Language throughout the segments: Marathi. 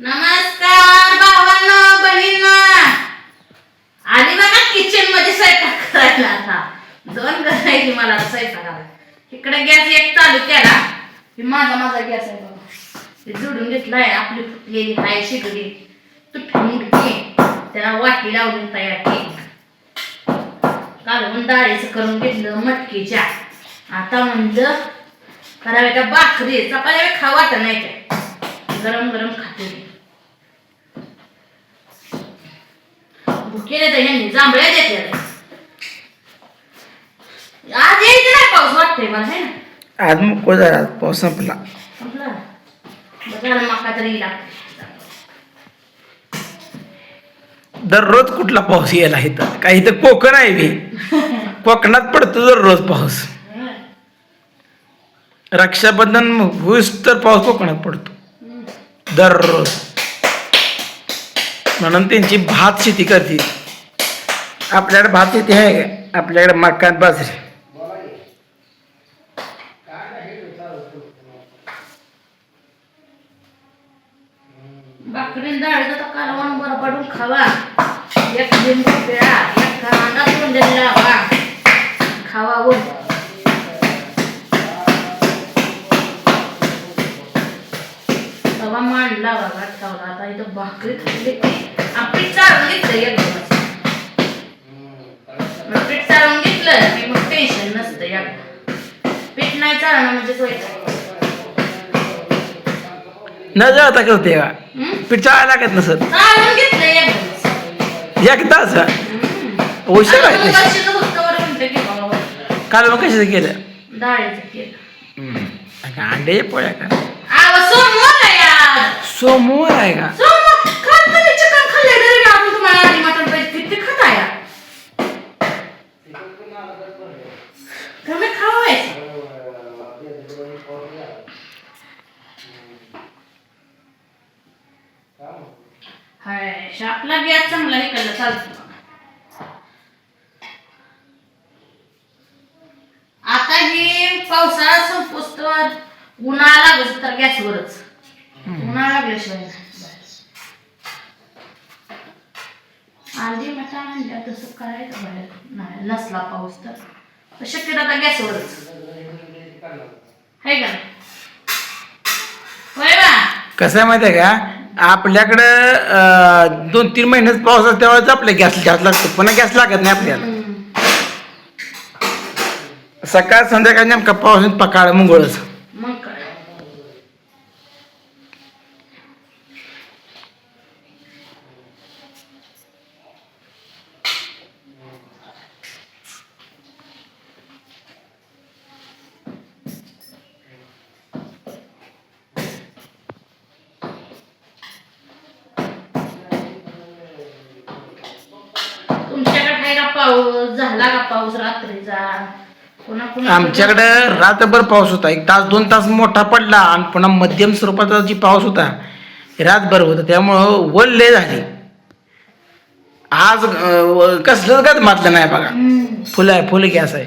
नमस्कार भावांनो बहिणींनो. आली बघा किचन मध्ये स्वयंपाक करायला. आता दोन करायची मला स्वयंपाकाला. इकडे गॅस एक चालू केला की माझा गॅस आहे बघा. ते जोडून घेतलाय. आपली फुटलेली आहे शिगडी तुटली मुडकी त्याला वाटी लावून तयार केली. कालवून डाळीचं करून घेतलं मटकीच्या. आता म्हणलं करावे का भाकरी चपात्या खाऊ वाटत नाही त्या. गरम गरम खाते. भुकेले तर यांनी जांभळ्या देते. आज यायचं नाही पाऊस वाटतंय मला है ना. आज मग जरा पाऊस संपला. संपला बघायला मका तरी लागते. दररोज कुठला पाऊस यायला इथं काही तर कोकण आहे मी कोकणात पडतो दररोज पाऊस. रक्षाबंधन होईस तर पाऊस कोकणात पडतो दररोज. म्हणून त्यांची भात शेती करते. आपल्याकडे भात शेती आहे का? आपल्याकडे मका बाजरी. भाकरी डाळीचं तर कालवण बरं पडून खावा. एक लिंबू पिळा एक कांदा तोंडाला लावा खावा. व तवा मांडला बघा ठेवला. आता इथं भाकरी खाल्ली पीठ चालून घेतलं एकदम. पीठ चालून घेतलं की मग टेन्शन नसतं. या पीठ नाही चालणं म्हणजे सोयचं न जळता करते का पीठ चाळायला लागत नसत. चालून घेतलं एकदम एकदाच हुशार आहे. काल मग कशाचं केलं? डाळीचं केलं. अंडे पोळ्या का? सोमवार आहे आज. सोमवार आहे का? चिकन खाल्ले तरी आपण तुम्हाला आधी मटण पाहिजे ते खाता या कमी खावायचं. हाय आपला गॅस चांगला हे केलं चालतं. आता ही पावसाळा संपोस्तवर उन्हाळा लागत तर गॅसवरच. उन्हाळा लागल्याशिवाय आधी मटा आणल्या तसं करायचं बाहेर नाही नसला पाऊस तर शक्यतो आता गॅसवरच आहे का. होय बा. कसं आहे माहिती आहे का? आपल्याकडं 2-3 महिन्यात पाऊस असतो त्यावेळेस आपल्या गॅस लागतो. पुन्हा गॅस लागत नाही आपल्याला. सकाळ संध्याकाळ नेमका पाऊस पकाळ मुंगळच. मग काय तुमच्याकडे आहे का पाऊस? झाला का पाऊस रात्रीचा? आमच्याकडं रातभर पाऊस होता. 1 तास 2 तास मोठा पडला आणि पुन्हा मध्यम स्वरूपाचा जी पाऊस होता रातभर होता. त्यामुळं वल्ले झाले. आज कसलंच गत मातलं नाही बघा. फुलं आहे फुलं गॅस आहे.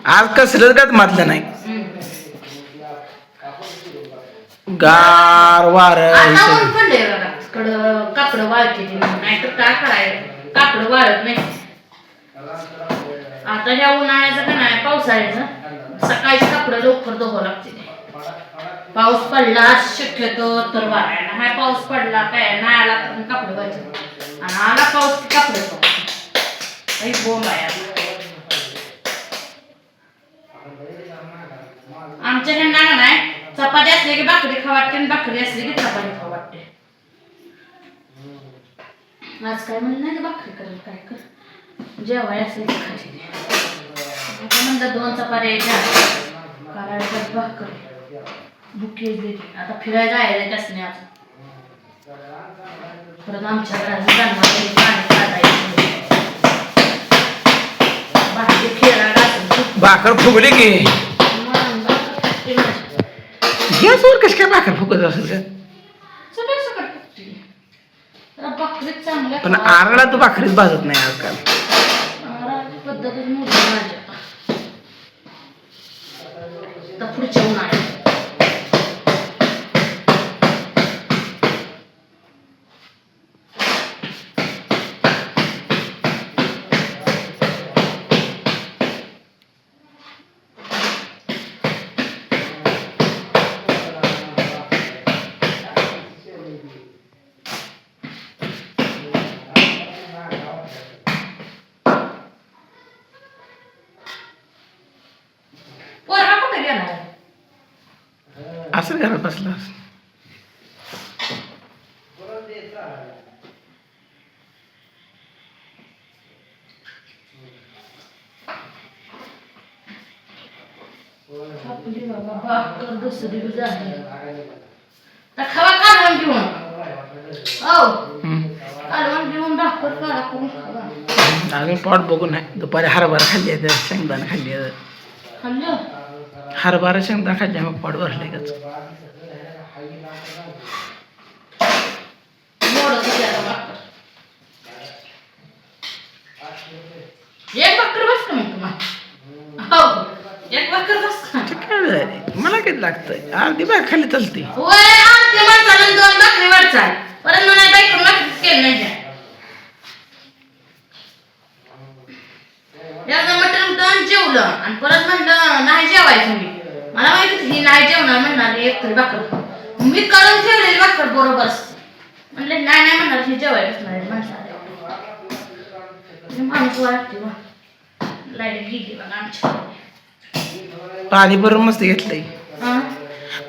आज कसलंच गत मातलं नाही. गार वार कापड वाळते नाही तर काय करायचं. कापड वाळत नाही. आता ह्या उन्हाळ्याचं का नाही पावसाळ्याचं सकाळची कापडं लवकर धुवावं लागते. पाऊस पडला शक्यतो तर वाळायला. हा पाऊस पडला काय नाही आला तर कापड व्हायचं आणि आला पाऊस कापड काही बोंब आहे. आमच्या ह्यांना नाही चपाती असली की भाकरी खाऊ वाटते आणि भाकरी असली की चपाती खाऊ वाटते. आज काय म्हणलं नाही भाकरी करेल काय कर जेवाय असले की खायची. म्हणलं 2 चपात्या करायचं भाकरी बुके देते. आता फिरायला जायला त्याच नाही. आज परत आमच्या घरात भाकरी खेळायला भाकर फुगली की गॅसवर कशी काय भाकर फुगत असेल का? पण आरळा तर भाकरीच भाजत नाही आजकाल. पद्धतच मोठी माझ्या पुढच्या उन्हाळ्यात असेल घरात बसला. आपली बाबा भाकर दुसरी बी झाली. तर खावा कालवण घेऊन. हो कालवण घेऊन भाकर काढा करून खावा. अजून पोट बघून नाही. दुपारी हरभरा खाल्ली आहे, शेंगदाणा खाल्ली आहे. खाल्लं हरभरा शेंगदाणा खाल्ली मग पोट भरले का. मोडं झाली आता भाकर. एक भाकर बस का मग तुम्हाला. हो एक भाकर बस का. काय झाले मला किती लागतंय. अर्धी बाग खाली चालते. होय अर्धी माणसाला 2 भाकरी वाढचाल. परत मला बायकोनं भाकरीच केलं नाही त्या. एकदा मटण जेवलं आणि परत म्हणलं नाही जेवायचं मी. मला माहित होतं ही नाही जेवणार म्हणणार एक तरी भाकर. मी करून ठेवलेली भाकर बरोबर म्हणले नाही म्हणणार ही जेवायच नाही माणसाला. माणूस वाटते वा. लाईट गेली बघा आमच्या. पाणी भरून मस्त घेतलंय. हा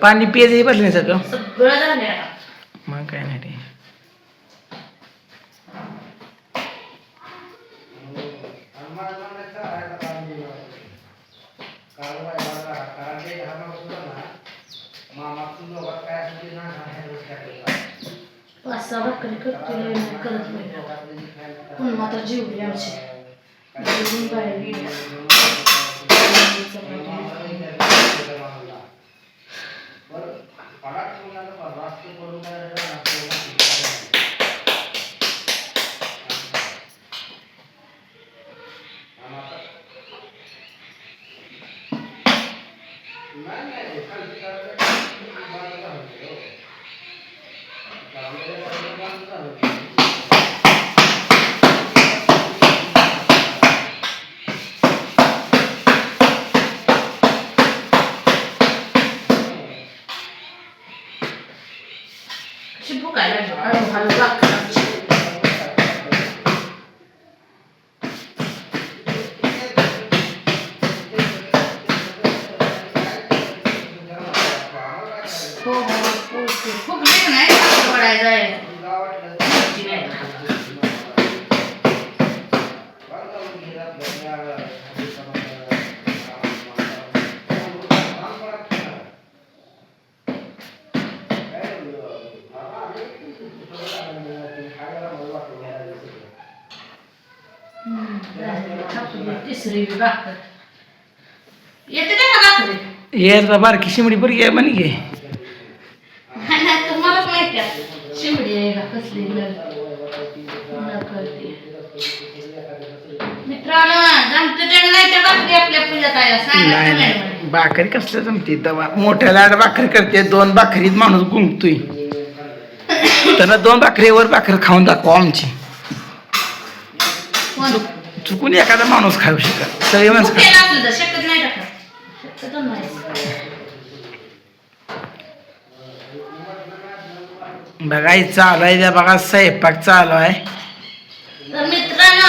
पाणी पियाचंही भरलं नाही सगळं. सगळं झालंय आता. मग काय नाही रे. पाच सहा भाकरी करते करत नाही. पण आता जेवली आमची. जेवून बाहेर गेली. कशी भूक आहे हळू भाकर आमची. खूप लेट नाही पडायचं आहे. तिसरी भाकर येते का भाकरी. ये बारकी शिमडी बरी आहे म्हणे घे. तुम्हालाच माहिती आहे शिमडी आहे का कसली मित्रांनो जमते ते नाही तर भाकरी आपल्या पूजा काय सांगा. भाकरी कसलं जमते. मोठ्या लाड भाकरी करते. 2 भाकरीत माणूस गुंगतोय. त्यांना 2 भाकरीवर भाकर खाऊन दाखवा आमची. चुकून एखादा माणूस खाऊ शकत. सगळे माणसं शक्यत नाही टाकत. शक्यतो नाही. बघायचं चालू आहे त्या बघा स्वयंपाक चालू आहे. तर मित्रांनो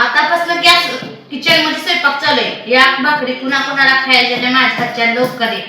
आतापासून गॅस किचन मध्ये स्वयंपाक चालू आहे. या भाकरी कुणा कुणाला खायच्या माझ्या हातच्या लवकर ये.